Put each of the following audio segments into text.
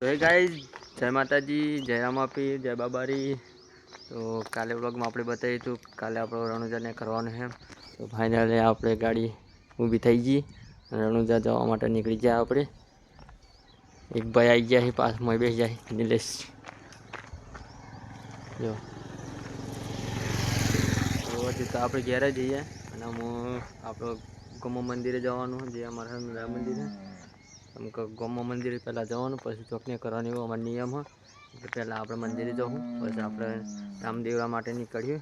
તો hey guys, જય માતાજી, જય રામાપીર, જય બાબારી। તો કાલે વ્લોગમાં આપણે બતાવ્યું હતું કાલે આપણો રણુજાને કરવાનું છે। તો ફાઇનલી આપણે ગાડી ઊભી થઈ ગઈ અને રણુજા જવા માટે નીકળી ગયા આપણે। એક ભાઈ આવી ગયા છે, પાસમાં બેસી જાય નિલેશ જો। તો હજી તો આપણે ઘેર જઈએ અને આપણો ગમો મંદિરે જવાનું જે અમારા રામ મંદિર છે। ગમો મંદિરે પહેલાં જવાનું, પછી ચોકને કરવાની એવો અમારો નિયમ હોય। એટલે પહેલાં આપણે મંદિરે જવું, પછી આપણે રામદેવરા માટે નીકળીએ।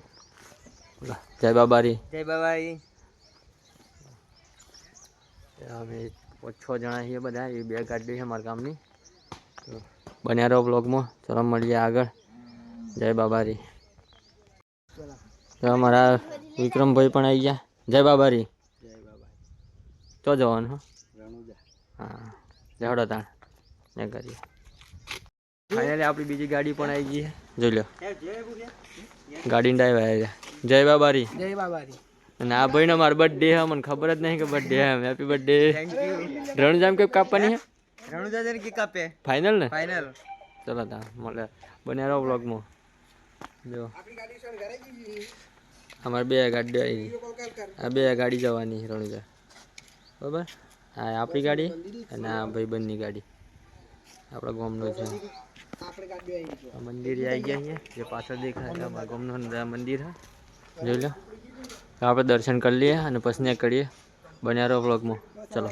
જય બાબારી, જય બાબારી। અમે 5-6 જણા છીએ બધા, એ 2 ગાડી છે અમારા ગામની। તો બન્યા રહો બ્લોગમાં, ચલો મળીએ આગળ। જય બાબારી। તો અમારા વિક્રમભાઈ પણ આવી ગયા। જય બાબારી। જય બાબારી। તો જવાનું હા, જડો તાણ ને કરીએ। ફાઇનલી આપણી બીજી ગાડી પણ આવી ગઈ છે, જોઈ લો ગાડીને ડ્રાઈવર આવી ગયા। જય બાબારી, જય બાબારી। અને આ ભાઈનો મારો બર્થડે છે, મને ખબર જ નહીં કે બર્થડે છે। Happy birthday. રણુજામ કેક કાપવાની છે, રણુજા જઈને કેક કાપે ફાઇનલ ને? ફાઇનલ। ચલો તા મળે, બન્યા રહો વ્લોગમાં જો। અમારે 2 ગાડીઓ આવી, આ 2 ગાડી જવાની રણુજા બરાબર। આ આપણી ગાડી અને આ ભાઈબંધની ગાડી આપણા ગામનો છે। મંદિરે આવી ગયા છીએ, જે પાછળ દેખાય છે અમારા ગામનું મંદિર છે, જોઈ લો। આપણે દર્શન કરી લઈએ અને પછી નીકળીએ। બન્યા રહો વ્લોગમાં, ચલો।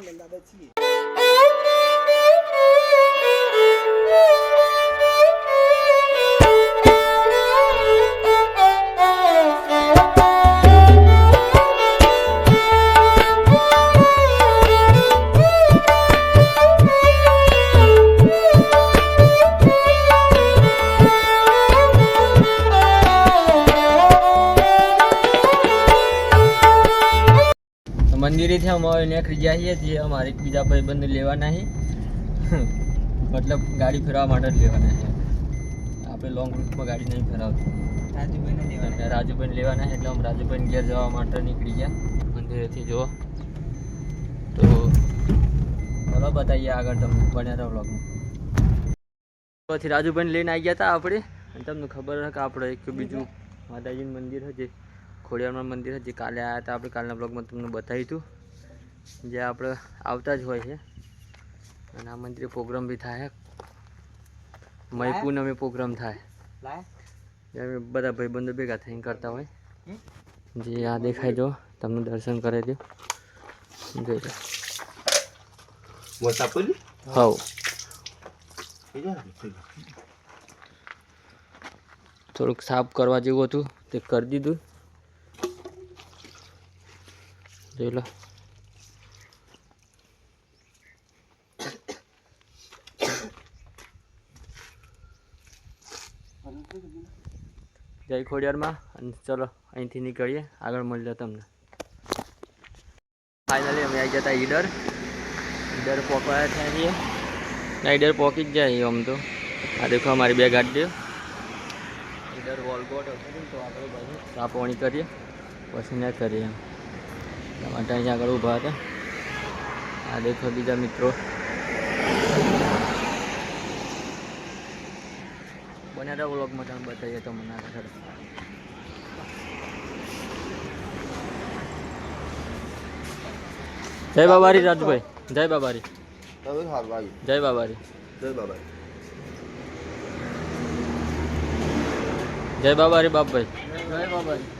મંદિરેથી અમે નીકળી ગયા છીએ, જે અમારે બીજા ભાઈબંધ લેવાના છે, મતલબ ગાડી ફેરવા માટે જ લેવાના છે। આપણે લોંગ રૂટમાં ગાડી નહીં ફેરવતી, રાજુભાઈને લેવાના છે, એટલે અમે રાજુભાઈને ઘેર જવા માટે નીકળી ગયા મંદિરેથી જો। તો ચલો બતાવીએ આગળ તમને, બન્યા રહો વ્લોગમાં। પછી રાજુભાઈને લઈને આવી ગયા હતા આપણે, અને તમને ખબર છે કે આપણે એક બીજું માતાજીનું મંદિર છે, જે ખોડિયારમાં મંદિર છે, જે કાલે આવ્યા હતા આપણે, કાલના બ્લોગમાં તમને બતાવ્યું હતું, જે આપણે આવતા જ હોય છે। અને આ મંદિરે પ્રોગ્રામ બી થાય, મય પૂનમે પ્રોગ્રામ થાય, બધા ભાઈબંધો ભેગા થઈને કરતા હોય। જે આ દેખાય જો, તમને દર્શન કરે દો, જોઈ લો। હવ થોડુંક સાફ કરવા જેવું હતું તે કરી દીધું, જોઈ લો। જય ખોડિયારમાં, અને ચલો અહીંથી નીકળીએ, આગળ મળીએ તમને। ફાઇનલી અમે આવી ગયા હતા ઈડર પહોંચવાયા થયા છીએ, ઈડર પહોંચી જ જાય આમ તો। આ દેખો અમારી 2 ગાડીઓ, ઈડર વોલગોટ હતું, તો આપણે બધું સાપવણી કરીએ પછી ન કરીએ માટે અહીંયા આગળ ઊભા હતા। આ દેખો બીજા મિત્રો, બન્યા હતા વ્લોગમાં તમે બતાવીએ તો મને આગળ। જય બાબારી રાજભાઈ, જય બાબારી, જય બાબારી, જય બાબારી, જય બાબારી બાપભાઈ, જય બાબારી।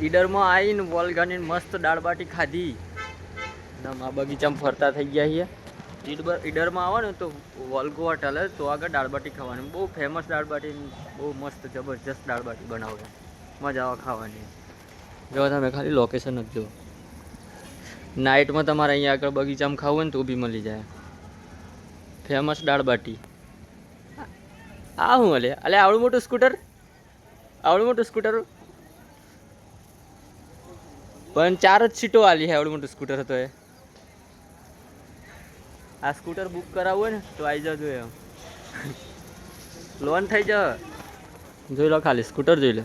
ઈડરમાં આવીને વોલગાની મસ્ત દાળ બાટી ખાધી, આ બગીચામાં ફરતા થઈ ગયા છીએ। ઈડરમાં આવો ને તો વોલ્ગો હોટલ છે, તો આગળ દાળ બાટી ખાવાની, બહુ ફેમસ દાળ બાટી, બહુ મસ્ત જબરજસ્ત દાળ બાટી બનાવે, મજા આવે ખાવાની। જો તમે ખાલી લોકેશન જ જુઓ, નાઇટમાં તમારે અહીંયા આગળ બગીચામાં ખાવું હોય ને તો બી મળી જાય, ફેમસ દાળ બાટી। આ શું અલે અલે આવડું મોટું સ્કૂટર, આવડું મોટું સ્કૂટર પણ 4 જ સીટો આલી છે, આવડું મોટું સ્કૂટર હતો એ। આ સ્કૂટર બુક કરાવવું હોય ને તો આવી જજો, એમ લોન થઈ જાય, જોઈ લો ખાલી સ્કૂટર જોઈ લો।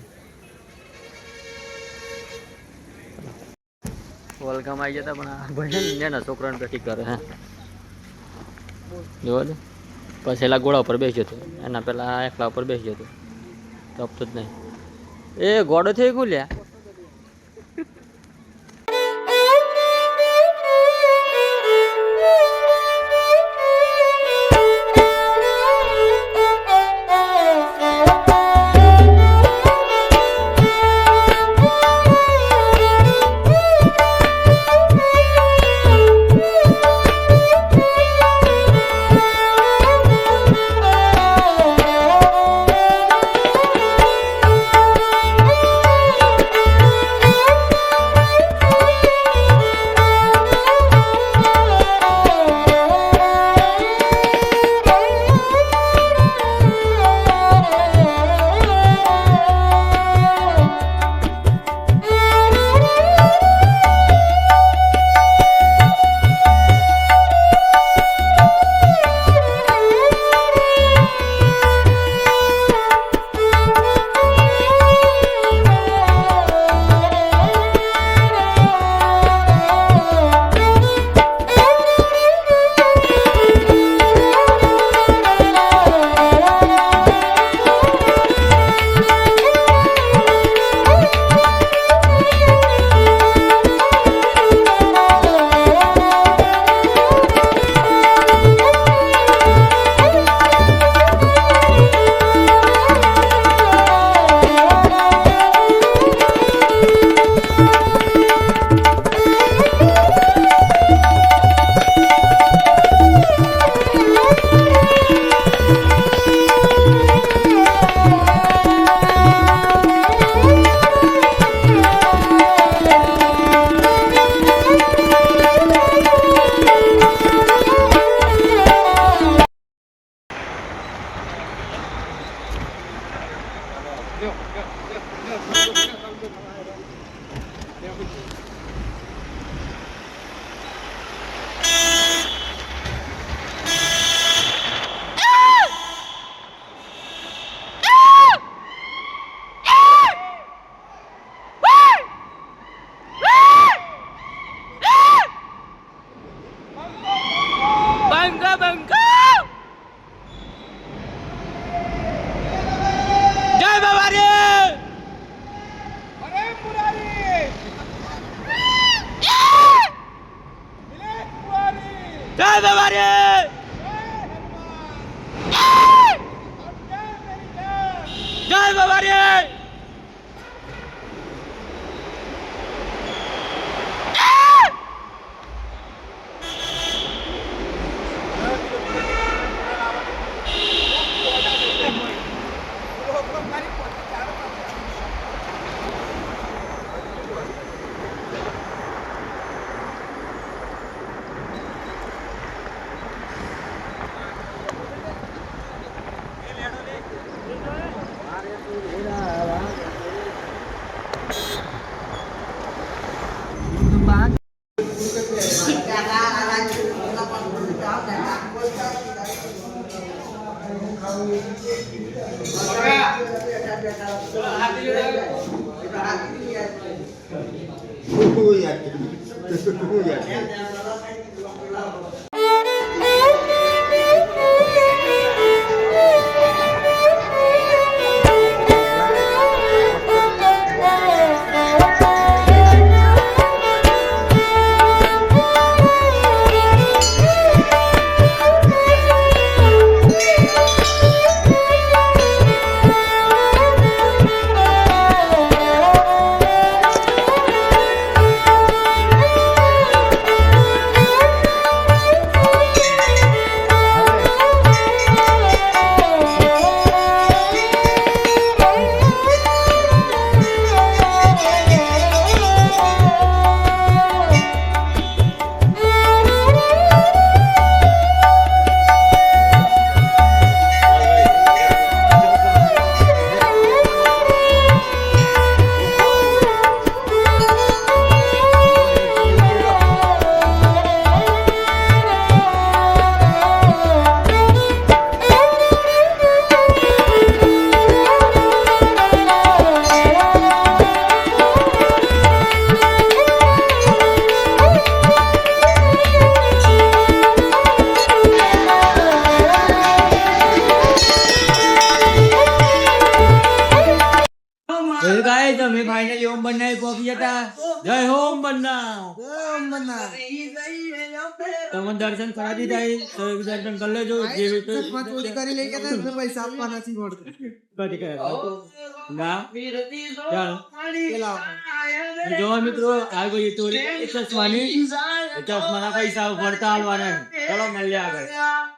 વલગામ આવી ગયા હતા, પણ આ ભાઈ ને છોકરાને પેટી કરે હે। જોવા દે પછી એલા ઘોડા ઉપર બેસ્યો હતો એના પેલા એકલા ઉપર બેસ્યો હતો તપતો જ નહીં એ ઘોડો થઈ ગયો લ્યા जय बाबारी जय बाबारी અમે ફાઇનલી ઓમ બનાવી પહોંચી હતા. જય ઓમ બન્ના. તમે દર્શન કરાવી દીધા તો દર્શન કરી લેજો. જે ચોરી કરી લઈ ગયા પૈસા આપવા નથી મળતું. ના ચાલો જો મિત્રો આ કોઈ ચોરી ચશ્માની ચશ્માના પૈસા ભરતા હાલવાના. ચલો મળ્યા આગળ.